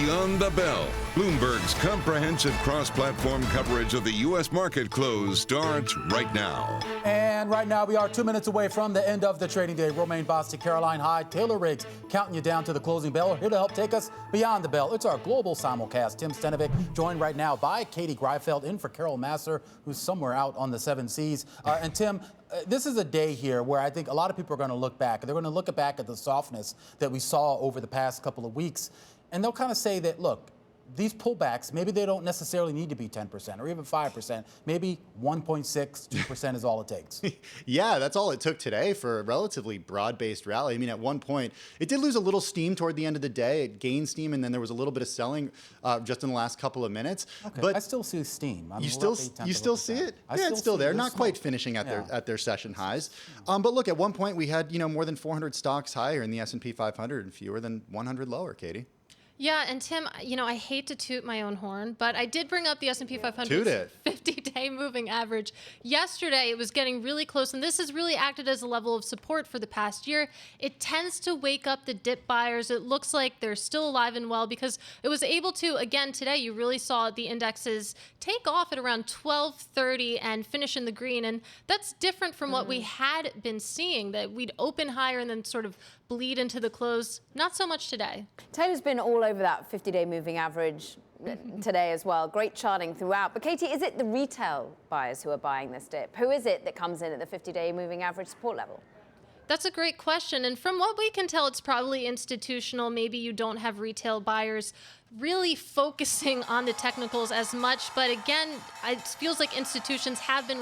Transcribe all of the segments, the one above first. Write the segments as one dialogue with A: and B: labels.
A: Beyond the Bell, Bloomberg's comprehensive cross-platform coverage of the U.S. market close starts right now.
B: And right now, we are 2 minutes away from the end of the trading day. Romaine Bostick, Caroline Hyde, Taylor Riggs, counting you down to the closing bell. Here to help take us beyond the bell. It's our global simulcast. Tim Stenovec, joined right now by Katie Greifeld, in for Carol Masser, who's somewhere out on the seven seas. And Tim, this is a day here where I think a lot of people are going to look back. They're going to look back at the softness that we saw over the past couple of weeks. And they'll kind of say that, look, these pullbacks, maybe they don't necessarily need to be 10% or even 5%. Maybe 1.6, 2% is all it takes.
C: Yeah, that's all it took today for a relatively broad-based rally. I mean, at one point, it did lose a little steam toward the end of the day. It gained steam, and then there was a little bit of selling just in the last couple of minutes.
B: Okay.
C: But
B: I still see steam.
C: You still see it? Yeah, it's still there. Not quite finishing at their session highs. But look, at one point, we had more than 400 stocks higher in the S&P 500 and fewer than 100 lower, Katie.
D: Yeah, and Tim, I hate to toot my own horn, but I did bring up the S&P 500 50-day moving average. Yesterday, it was getting really close, and this has really acted as a level of support for the past year. It tends to wake up the dip buyers. It looks like they're still alive and well because it was able to, again, today, you really saw the indexes take off at around 12:30 and finish in the green, and that's different from what we had been seeing, that we'd open higher and then sort of bleed into the close. Not so much today.
E: Taylor's been all over that 50-day moving average today as well. Great charting throughout. But Katie, is it the retail buyers who are buying this dip? Who is it that comes in at the 50-day moving average support level?
D: That's a great question. And from what we can tell, it's probably institutional. Maybe you don't have retail buyers really focusing on the technicals as much. But again, it feels like institutions have been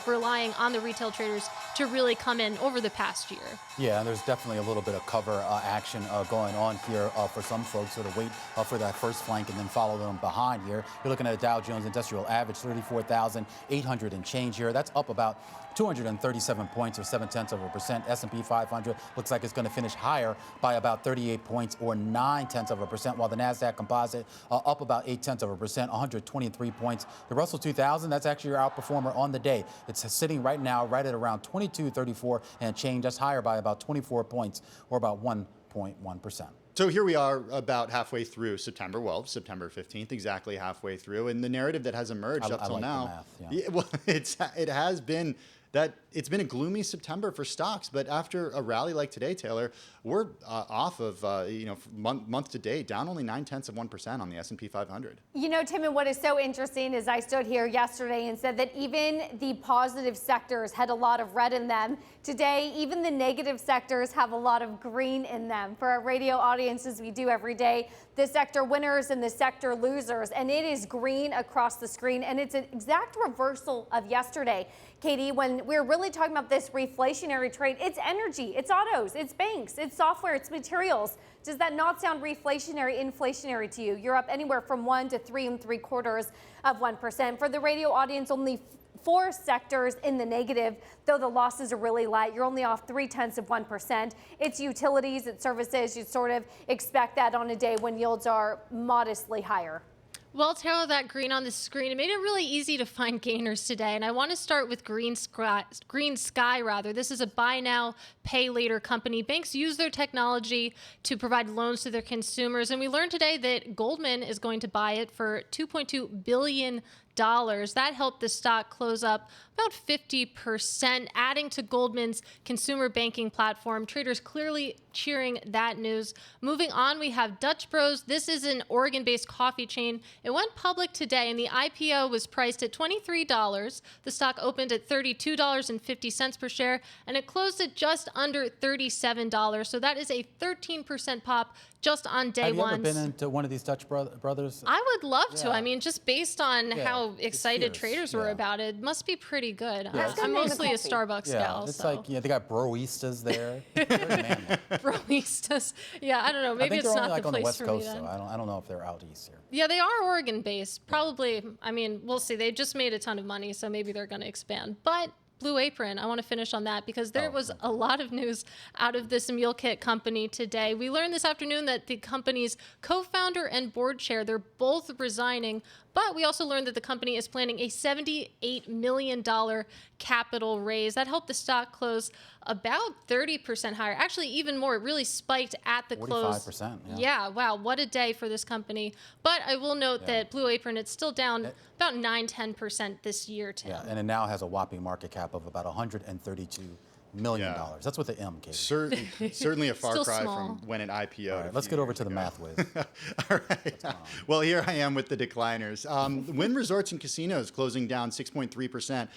D: relying on the retail traders to really come in over the past year.
B: Yeah, and there's definitely a little bit of cover action going on here for some folks, sort of wait for that first flank and then follow them behind here. You're looking at a Dow Jones Industrial Average, 34,800 and change here. That's up about 237 points or 0.7%. S&P 500 looks like it's going to finish higher by about 38 points or 0.9%, while the NASDAQ Composite up about 0.8%, 123 points. The Russell 2000, that's actually your outperformer on the day. It's sitting right now right at around 2234 and change. That's higher by about 24 points or about 1.1%.
C: So here we are about halfway through September. Well, September 15th, exactly halfway through. And the narrative that has emerged up till now, it has been that it's been a gloomy September for stocks. But after a rally like today, Taylor, we're off of, month to date, down only 0.9% on the S&P 500.
F: Tim, and what is so interesting is I stood here yesterday and said that even the positive sectors had a lot of red in them. Today, even the negative sectors have a lot of green in them. For our radio audiences, we do every day, the sector winners and the sector losers. And it is green across the screen. And it's an exact reversal of yesterday. Katie, when we're really talking about this reflationary trade, it's energy, it's autos, it's banks, it's software, it's materials. Does that not sound reflationary, inflationary to you? You're up anywhere from 1 to 3.75%. For the radio audience, only 4 sectors in the negative, though the losses are really light. You're only off 0.3%. It's utilities, it's services. You'd sort of expect that on a day when yields are modestly higher.
D: Well, Taylor, that green on the screen, it made it really easy to find gainers today. And I want to start with Green Sky. This is a buy now, pay later company. Banks use their technology to provide loans to their consumers. And we learned today that Goldman is going to buy it for $2.2 billion. That helped the stock close up about 50%, adding to Goldman's consumer banking platform. Traders clearly cheering that news. Moving on, we have Dutch Bros. This is an Oregon-based coffee chain. It went public today, and the IPO was priced at $23. The stock opened at $32.50 per share, and it closed at just under $37. So that is a 13% pop just on day one.
B: Have you ever been into one of these Dutch brothers?
D: I would love to. I mean, just based on how excited traders were about it, must be pretty good. I'm mostly a Starbucks gal.
B: It's like, they got broistas there.
D: Broistas. Yeah, I don't know. Maybe it's not the place for me then.
B: I think they're only on the West Coast, so I don't know if they're out east here.
D: Yeah, they are Oregon-based. Probably, I mean, we'll see. They just made a ton of money, so maybe they're going to expand. But Blue Apron, I want to finish on that because there was a lot of news out of this meal kit company today. We learned this afternoon that the company's co-founder and board chair, they're both resigning. But we also learned that the company is planning a $78 million capital raise. That helped the stock close about 30% higher. Actually, even more. It really spiked at the close.
B: 45%.
D: Yeah, wow, what a day for this company. But I will note that Blue Apron, it's still down about 9-10% this year, Tim.
B: Yeah, and it now has a whopping market cap of about $132 million. That's with the M, Katie.
C: Certainly a far cry
D: small.
C: from when it IPO'd.
B: All right, let's get over to the math whiz.
C: All right. Well, here I am with the decliners. Wynn Resorts and Casinos closing down 6.3%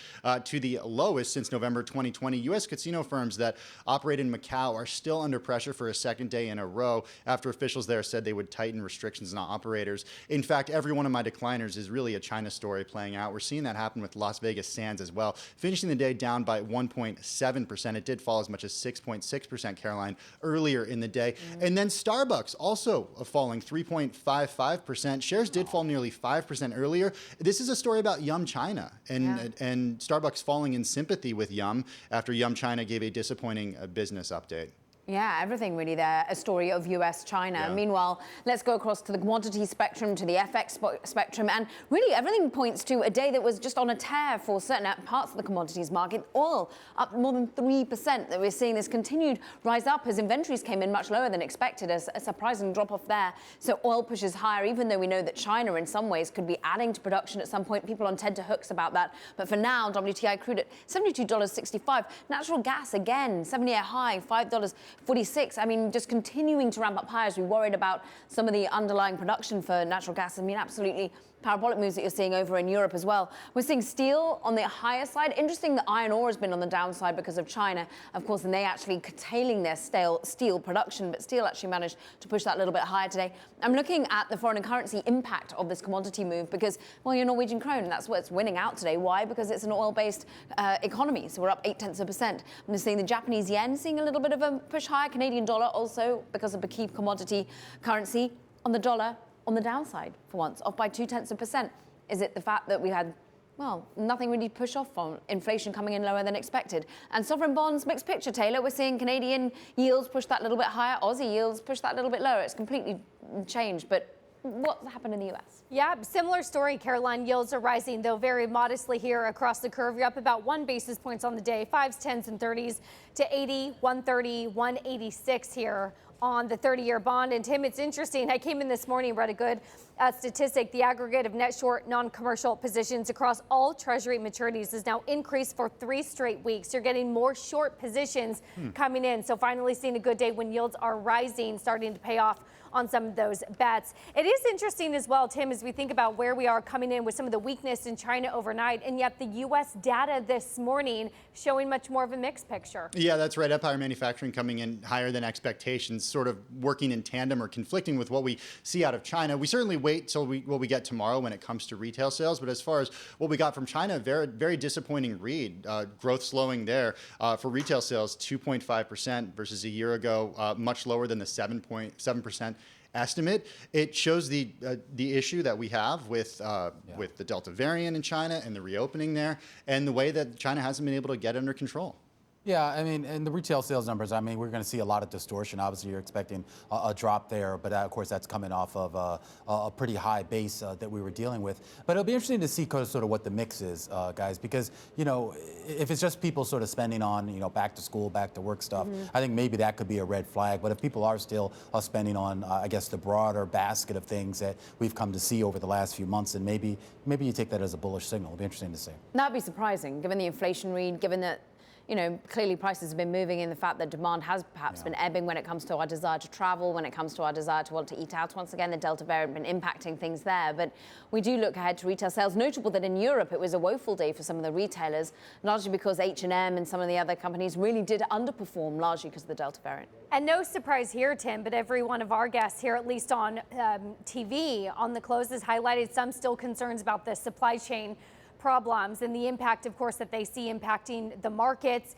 C: to the lowest since November 2020. U.S. casino firms that operate in Macau are still under pressure for a second day in a row after officials there said they would tighten restrictions on operators. In fact, every one of my decliners is really a China story playing out. We're seeing that happen with Las Vegas Sands as well, finishing the day down by 1.7%. It did fall as much as 6.6%, Caroline, earlier in the day. And then Starbucks also falling 3.55%. Shares did fall nearly 5% earlier. This is a story about Yum China and Starbucks falling in sympathy with Yum after Yum China gave a disappointing business update.
E: Yeah, everything really there, a story of US-China.
C: Yeah.
E: Meanwhile, let's go across to the commodity spectrum, to the FX spectrum, and really everything points to a day that was just on a tear for certain parts of the commodities market. Oil up more than 3%. That we're seeing this continued rise up as inventories came in much lower than expected, a surprising drop off there. So oil pushes higher, even though we know that China in some ways could be adding to production at some point. People on tenterhooks about that. But for now, WTI crude at $72.65. Natural gas again, 7-year high, $5.46. I mean, just continuing to ramp up higher as we worried about some of the underlying production for natural gas. I mean, absolutely parabolic moves that you're seeing over in Europe as well. We're seeing steel on the higher side. Interesting that iron ore has been on the downside because of China, of course, and they actually curtailing their steel production, but steel actually managed to push that a little bit higher today. I'm looking at the foreign currency impact of this commodity move because, well, your Norwegian krone, that's what's winning out today. Why? Because it's an oil-based economy, so we're up 0.8%. I'm seeing the Japanese yen seeing a little bit of a push higher, Canadian dollar also because of the key commodity currency. On the dollar, on the downside for once, off by 0.2%. Is it the fact that we had, well, nothing really push off on inflation coming in lower than expected? And sovereign bonds, mixed picture, Taylor. We're seeing Canadian yields push that little bit higher, Aussie yields push that little bit lower. It's completely changed, but what's happened in the US?
F: Yeah, similar story, Caroline. Yields are rising, though very modestly here across the curve. You're up about 1 basis points on the day, 5s, 10s, and 30s to 80, 130, 186 here on the 30-year bond. And Tim, it's interesting. I came in this morning, read a good statistic. The aggregate of net short non-commercial positions across all Treasury maturities is now increased for 3 straight weeks. You're getting more short positions coming in. So finally seeing a good day when yields are rising, starting to pay off on some of those bets. It is interesting as well, Tim, as we think about where we are coming in with some of the weakness in China overnight, and yet the U.S. data this morning showing much more of a mixed picture.
C: Yeah, that's right. Empire Manufacturing coming in higher than expectations, sort of working in tandem or conflicting with what we see out of China. We certainly wait till what we get tomorrow when it comes to retail sales, but as far as what we got from China, very, very disappointing read. Growth slowing there for retail sales, 2.5% versus a year ago, much lower than the 7.7% estimate. It shows the issue that we have with the Delta variant in China and the reopening there, and the way that China hasn't been able to get under control.
B: Yeah, I mean, and the retail sales numbers, I mean, we're going to see a lot of distortion. Obviously, you're expecting a drop there, but of course, that's coming off of a pretty high base that we were dealing with. But it'll be interesting to see sort of what the mix is, guys, because, you know, if it's just people sort of spending on, you know, back to school, back to work stuff, I think maybe that could be a red flag. But if people are still spending on, I guess, the broader basket of things that we've come to see over the last few months, and maybe you take that as a bullish signal. It'll be interesting to see.
E: That'd be surprising, given the inflation read, given that, you know, clearly prices have been moving in the fact that demand has perhaps been ebbing when it comes to our desire to travel, when it comes to our desire to want to eat out. Once again, the Delta variant been impacting things there. But we do look ahead to retail sales. Notable that in Europe, it was a woeful day for some of the retailers, largely because H&M and some of the other companies really did underperform, largely because of the Delta variant.
F: And no surprise here, Tim, but every one of our guests here, at least on TV, on the close, has highlighted some still concerns about the supply chain problems and the impact, of course, that they see impacting the markets.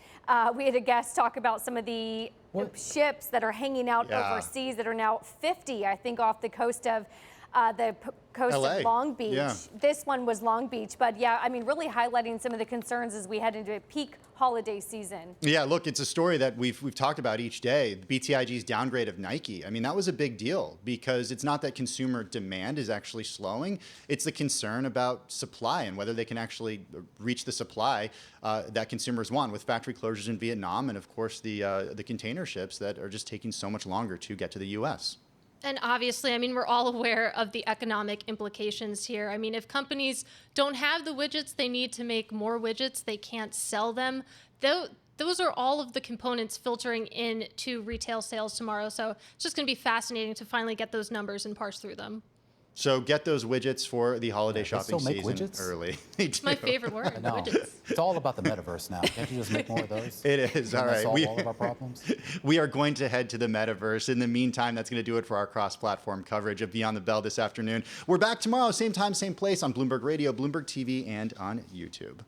F: We had a guest talk about some of the ships that are hanging out overseas that are now 50, I think, off the coast of coast
C: LA.
F: of Long Beach.
C: Yeah.
F: This one was Long Beach, but yeah, I mean, really highlighting some of the concerns as we head into a peak holiday season.
C: Yeah, look, it's a story that we've talked about each day. BTIG's downgrade of Nike. I mean, that was a big deal because it's not that consumer demand is actually slowing. It's the concern about supply and whether they can actually reach the supply that consumers want with factory closures in Vietnam and, of course, the container ships that are just taking so much longer to get to the U.S.
D: And obviously, I mean, we're all aware of the economic implications here. I mean, if companies don't have the widgets they need to make more widgets, they can't sell them. Those are all of the components filtering into retail sales tomorrow. So it's just going to be fascinating to finally get those numbers and parse through them.
C: So get those widgets for the holiday shopping
B: still make
C: season
B: widgets?
C: early.
D: It's my favorite word,
B: No,
D: widgets.
B: it's all about the metaverse now. Can't you just make more of those?
C: It is. All right.
B: Solve all of our problems.
C: We are going to head to the metaverse. In the meantime, that's going to do it for our cross-platform coverage of Beyond the Bell this afternoon. We're back tomorrow, same time, same place on Bloomberg Radio, Bloomberg TV, and on YouTube.